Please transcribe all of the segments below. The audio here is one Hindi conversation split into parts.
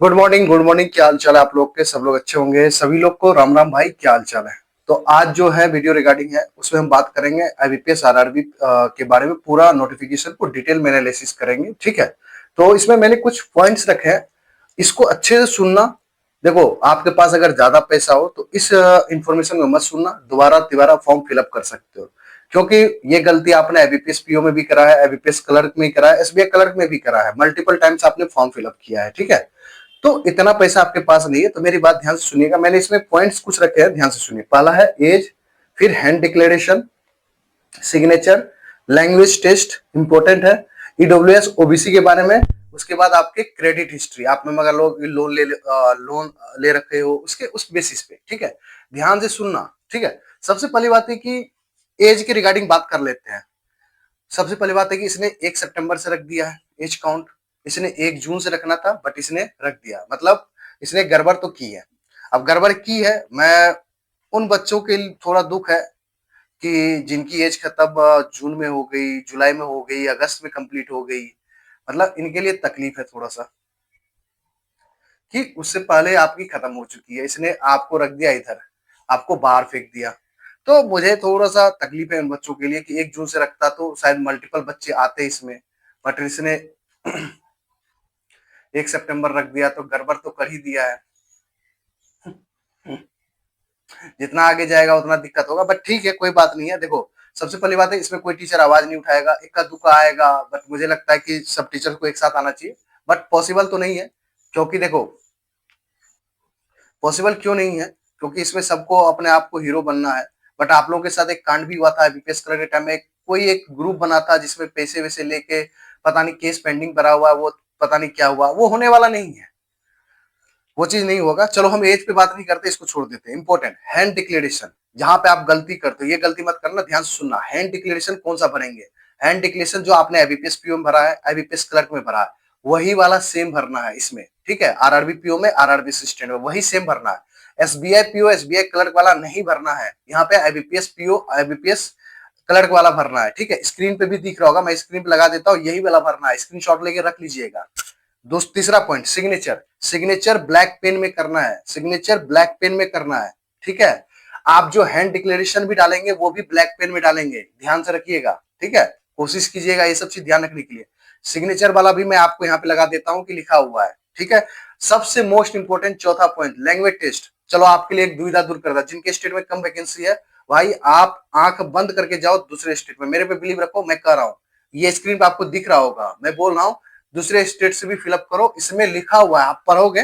Good morning. क्या हाल चाल है आप लोग के? सब लोग अच्छे होंगे। सभी लोग को राम राम भाई, क्या हाल चाल है? तो आज जो है वीडियो रिगार्डिंग है, उसमें हम बात करेंगे आईबीपीएस आरआरबी के बारे में। पूरा नोटिफिकेशन को डिटेल में एनालिसिस करेंगे, ठीक है? तो इसमें मैंने कुछ पॉइंट्स रखे हैं, इसको अच्छे से सुनना। देखो, आपके पास अगर ज्यादा पैसा हो तो इस इंफॉर्मेशन को मत सुनना, दोबारा तिबारा फॉर्म फिलअप कर सकते हो। क्योंकि ये गलती आपने आईबीपीएस पीओ में भी करा है, आईबीपीएस क्लर्क में करा है, एसबीआई क्लर्क में भी करा है। मल्टीपल टाइम्स आपने फॉर्म फिलअप किया है, ठीक है? तो इतना पैसा आपके पास नहीं है, तो मेरी बात ध्यान से सुनिएगा। मैंने इसमें पॉइंट्स कुछ रखे हैं, ध्यान से सुनिए। पहला है एज, फिर hand declaration, signature, language test important है, ईडब्ल्यूएस ओबीसी के बारे में, उसके बाद आपके क्रेडिट हिस्ट्री, आपने मगर लोग लोन ले रखे हो उसके उस बेसिस पे, ठीक है? ध्यान से सुनना, ठीक है? सबसे पहली बात है कि एज के रिगार्डिंग बात कर लेते हैं। सबसे पहली बात है कि इसने 1 सितंबर से रख दिया है एज काउंट। इसने 1 जून से रखना था, बट इसने रख दिया, मतलब इसने गड़बड़ तो की है। अब गड़बड़ की है, मैं उन बच्चों के लिए थोड़ा दुख है कि जिनकी एज खत्म जून में हो गई, जुलाई में हो गई, अगस्त में कंप्लीट हो गई। मतलब इनके लिए तकलीफ है थोड़ा सा, कि उससे पहले आपकी खत्म हो चुकी है, इसने आपको रख दिया इधर, आपको बाहर फेंक दिया। तो मुझे थोड़ा सा तकलीफ है उन बच्चों के लिए कि 1 जून से रखता तो शायद मल्टीपल बच्चे आते इसमें, बट इसने 1 सितंबर रख दिया, तो गड़बड़ तो कर ही दिया है। जितना आगे जाएगा उतना दिक्कत होगा, बट ठीक है, कोई बात नहीं है। देखो, सबसे पहली बात है, इसमें कोई टीचर आवाज नहीं उठाएगा, इक्का दुक्का आएगा, बट मुझे लगता है कि सब टीचर को एक साथ आना चाहिए। बट पॉसिबल तो नहीं है, क्योंकि देखो, पॉसिबल क्यों नहीं है? क्योंकि इसमें सबको अपने आप को हीरो बनना है। बट आप लोगों के साथ एक कांड भी हुआ था बीपीएस कलर के टाइम में, कोई एक ग्रुप बना था जिसमें पैसे वैसे लेके, पता नहीं केस पेंडिंग भरा हुआ, वो पता नहीं क्या हुआ, वो होने वाला नहीं है, वो चीज नहीं होगा। चलो, हम एज पे बात नहीं करते, इसको छोड़ देते हैं। इंपॉर्टेंट हैंड डिक्लेरेशन, जहां पे आप गलती करते हो, ये गलती मत करना, ध्यान से सुनना। हैंड डिक्लेरेशन कौन सा भरेंगे? हैंड डिक्लेरेशन जो आपने आईबीपीएस पीओ में भरा है, आईबीपीएस क्लर्क में भरा है, वही वाला सेम भरना है इसमें, ठीक है? आरआरबी पीओ में, आरआरबी असिस्टेंट में वही सेम भरना है। एसबीआई पीओ, एसबीआई क्लर्क वाला नहीं भरना है यहाँ पे। आईबीपीएस पीओ, आईबीपीएस क्लर्क वाला भरना है, ठीक है? स्क्रीन पे भी दिख रहा होगा, मैं स्क्रीन पे लगा देता हूँ, यही वाला भरना है। स्क्रीनशॉट लेके रख लीजिएगा। दोस्त, तीसरा point, signature. Signature black pen में करना है, सिग्नेचर ब्लैक पेन में करना है, ठीक है? आप जो हैंड डिक्लेरेशन भी डालेंगे वो भी ब्लैक पेन में डालेंगे, ध्यान से रखिएगा, ठीक है? कोशिश कीजिएगा ये सब चीज ध्यान रखने के लिए। सिग्नेचर वाला भी मैं आपको यहाँ पे लगा देता हूँ कि लिखा हुआ है, ठीक है? सबसे मोस्ट इंपोर्टेंट चौथा पॉइंट, लैंग्वेज टेस्ट। चलो, आपके लिए एक दुविधा दूर कर दा, जिनके स्टेट में कम वैकेंसी है, भाई आप आंख बंद करके जाओ दूसरे स्टेट में, मेरे पे बिलीव रखो, मैं कह रहा हूँ। ये स्क्रीन पे आपको दिख रहा होगा, मैं बोल रहा हूँ, दूसरे स्टेट से भी फिलअप करो। इसमें लिखा हुआ है, आप पढ़ोगे,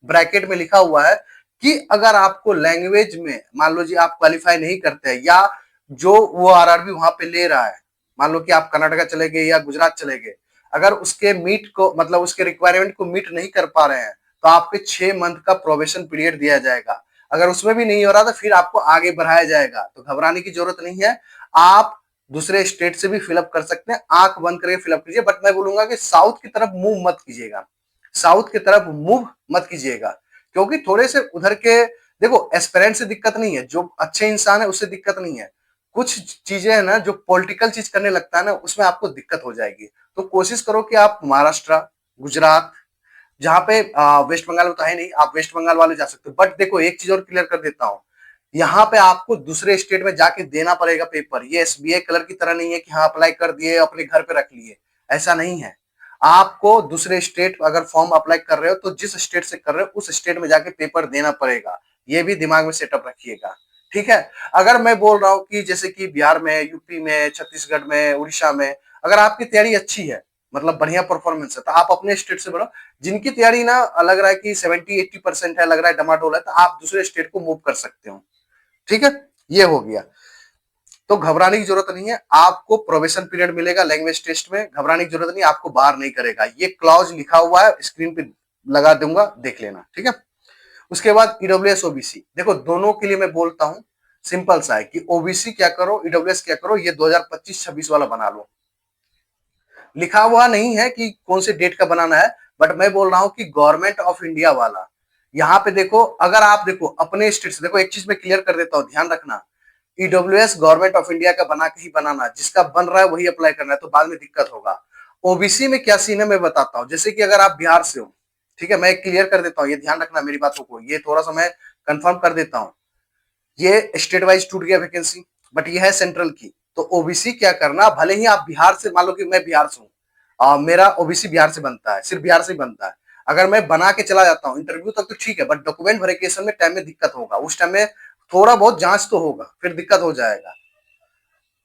ब्रैकेट में लिखा हुआ है कि अगर आपको लैंग्वेज में, मान लो जी आप क्वालिफाई नहीं करते हैं, या जो वो आरआरबी वहां पे ले रहा है, मान लो कि आप कर्नाटका चले गए या गुजरात चले गए, अगर उसके मीट को, मतलब उसके रिक्वायरमेंट को मीट नहीं कर पा रहे हैं, तो आपके 6 मंथ का प्रोबेशन पीरियड दिया जाएगा। अगर उसमें भी नहीं हो रहा तो फिर आपको आगे बढ़ाया जाएगा, तो घबराने की जरूरत नहीं है। आप दूसरे स्टेट से भी फिलअप कर सकते हैं, आंख बंद करके फिलअप कीजिए। बट मैं बोलूंगा कि साउथ की तरफ मूव मत कीजिएगा, साउथ की तरफ मूव मत कीजिएगा, क्योंकि थोड़े से उधर के, देखो, एस्पिरेंट से दिक्कत नहीं है, जो अच्छे इंसान है उससे दिक्कत नहीं है। कुछ चीजें है ना, जो पॉलिटिकल चीज करने लगता है ना, उसमें आपको दिक्कत हो जाएगी। तो कोशिश करो कि आप महाराष्ट्र, गुजरात, जहां पे वेस्ट बंगाल में तो है नहीं, आप वेस्ट बंगाल वाले जा सकते हो। बट देखो, एक चीज और क्लियर कर देता हूँ, यहाँ पे आपको दूसरे स्टेट में जाके देना पड़ेगा पेपर। ये एसबीआई कलर की तरह नहीं है कि हाँ अप्लाई कर दिए अपने घर पे रख लिए, ऐसा नहीं है। आपको दूसरे स्टेट, अगर फॉर्म अप्लाई कर रहे हो तो जिस स्टेट से कर रहे हो उस स्टेट में जाके पेपर देना पड़ेगा, ये भी दिमाग में सेटअप रखिएगा, ठीक है? अगर मैं बोल रहा हूँ कि जैसे कि बिहार में, यूपी में, छत्तीसगढ़ में, उड़ीसा में, अगर आपकी तैयारी अच्छी है, मतलब बढ़िया परफॉर्मेंस है, तो आप अपने स्टेट से बढ़ो। जिनकी तैयारी ना लग रहा है कि 70-80% है, लग रहा है डमाडोल है, तो आप दूसरे स्टेट को मूव कर सकते हो, ठीक है? ये हो गया, तो घबराने की जरूरत नहीं है। आपको प्रोबेशन पीरियड मिलेगा लैंग्वेज टेस्ट में, घबराने की जरूरत नहीं, आपको बाहर नहीं करेगा। ये क्लॉज लिखा हुआ है, स्क्रीन पे लगा दूंगा, देख लेना, ठीक है? उसके बाद ईडब्ल्यूएस ओबीसी, देखो दोनों के लिए मैं बोलता हूं, सिंपल सा है कि ओबीसी क्या करो, ईडब्ल्यूएस क्या करो, ये 2025-26 वाला बना लो। लिखा हुआ नहीं है कि कौन से डेट का बनाना है, बट मैं बोल रहा हूं कि गवर्नमेंट ऑफ इंडिया वाला। यहाँ पे देखो, अगर आप देखो अपने स्टेट से, देखो एक चीज मैं क्लियर कर देता हूँ, ध्यान रखना। ईडब्ल्यूएस गवर्नमेंट ऑफ इंडिया का बना के ही बनाना, जिसका बन रहा है वही अप्लाई करना है, तो बाद में दिक्कत होगा। ओबीसी में क्या सीन है मैं बताता हूँ। जैसे कि अगर आप बिहार से हो, ठीक है, मैं क्लियर कर देता हूँ, ये ध्यान रखना मेरी बातों को, ये थोड़ा सा मैं कंफर्म कर देता हूँ। ये स्टेट वाइज टूट गया वैकेंसी, बट ये है सेंट्रल की। तो ओबीसी क्या करना, भले ही आप बिहार से, मान लो कि मैं बिहार से हूँ, मेरा ओबीसी बिहार से बनता है, सिर्फ बिहार से ही बनता है। अगर मैं बना के चला जाता हूँ इंटरव्यू तक तो ठीक है, बट डॉक्यूमेंट वेरिफिकेशन में टाइम में दिक्कत होगा, उस टाइम में थोड़ा बहुत जांच तो होगा, फिर दिक्कत हो जाएगा।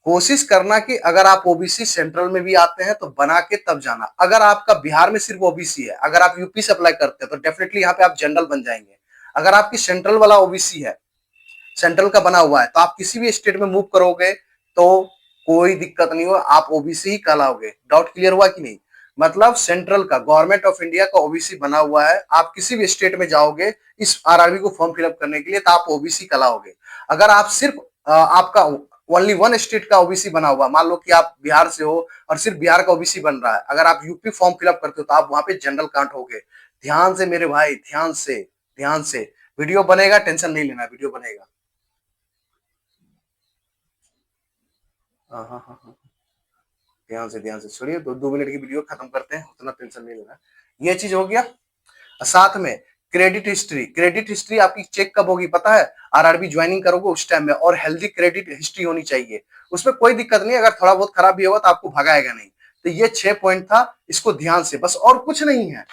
कोशिश करना कि अगर आप ओबीसी सेंट्रल में भी आते हैं तो बना के तब जाना। अगर आपका बिहार में सिर्फ ओबीसी है, अगर आप यूपी से अप्लाई करते हैं तो डेफिनेटली यहाँ पे आप जनरल बन जाएंगे। अगर आपकी सेंट्रल वाला ओबीसी है, सेंट्रल का बना हुआ है, तो आप किसी भी स्टेट में मूव करोगे तो कोई दिक्कत नहीं हो, आप ओबीसी ही कहलाओगे। डाउट क्लियर हुआ कि नहीं? मतलब सेंट्रल का, गवर्नमेंट ऑफ इंडिया का ओबीसी बना हुआ है, आप किसी भी स्टेट में जाओगे इस आरआरबी को फॉर्म फिलअप करने के लिए तो आप ओबीसी कहलाओगे। अगर आप सिर्फ आपका ओनली वन स्टेट का ओबीसी बना हुआ, मान लो कि आप बिहार से हो और सिर्फ बिहार का ओबीसी बन रहा है, अगर आप यूपी फॉर्म फिलअप करते हो तो आप वहां पे जनरल काउंट होगे। ध्यान से मेरे भाई, ध्यान से, ध्यान से। वीडियो बनेगा, टेंशन नहीं लेना, वीडियो बनेगा। हाँ हाँ हाँ हाँ, ध्यान से छोड़िए, 2 2 मिनट की वीडियो खत्म करते हैं, उतना टेंशन नहीं लेना। ये चीज हो गया। साथ में क्रेडिट हिस्ट्री, क्रेडिट हिस्ट्री आपकी चेक कब होगी पता है? आरआरबी ज्वाइनिंग करोगे उस टाइम में, और हेल्दी क्रेडिट हिस्ट्री होनी चाहिए। उसमें कोई दिक्कत नहीं, अगर थोड़ा बहुत खराब भी होगा तो आपको भगाएगा नहीं। तो ये 6 पॉइंट था, इसको ध्यान से, बस और कुछ नहीं है।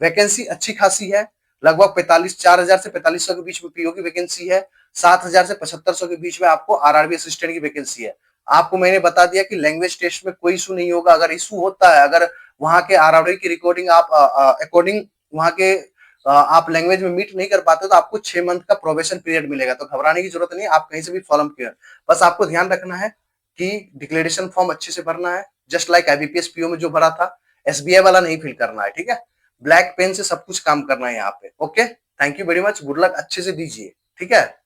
वैकेंसी अच्छी खासी है, लगभग 4,000 से 4,500 के बीच में पीओ की वैकेंसी है। 7,000 से 7,500 के बीच में आपको आरआरबी असिस्टेंट की वैकेंसी है। आपको मैंने बता दिया कि लैंग्वेज टेस्ट में कोई इशू नहीं होगा। अगर इशू होता है, अगर वहां के आरआरबी की रिकॉर्डिंग आप अकॉर्डिंग वहां के आप लैंग्वेज में मीट नहीं कर पाते तो आपको 6 मंथ का प्रोबेशन पीरियड मिलेगा। तो घबराने की जरूरत नहीं, आप कहीं से भी फॉर्म क्लियर। बस आपको ध्यान रखना है कि डिक्लेरेशन फॉर्म अच्छे से भरना है, जस्ट लाइक आईबीपीएस पीओ में जो भरा था। एसबीआई वाला नहीं फिल करना है, ठीक है? ब्लैक पेन से सब कुछ काम करना है यहाँ पे। Okay, thank you very much, good luck, अच्छे से दीजिए, ठीक है?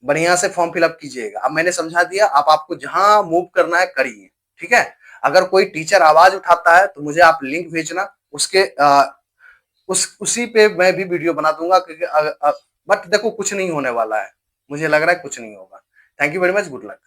बढ़िया से फॉर्म फिलअप कीजिएगा। अब मैंने समझा दिया, आप आपको जहां मूव करना है करिए, ठीक है? अगर कोई टीचर आवाज उठाता है तो मुझे आप लिंक भेजना, उसके उसी पे मैं भी वीडियो बना दूंगा, क्योंकि बट देखो कुछ नहीं होने वाला है, मुझे लग रहा है कुछ नहीं होगा। Thank you very much, good luck.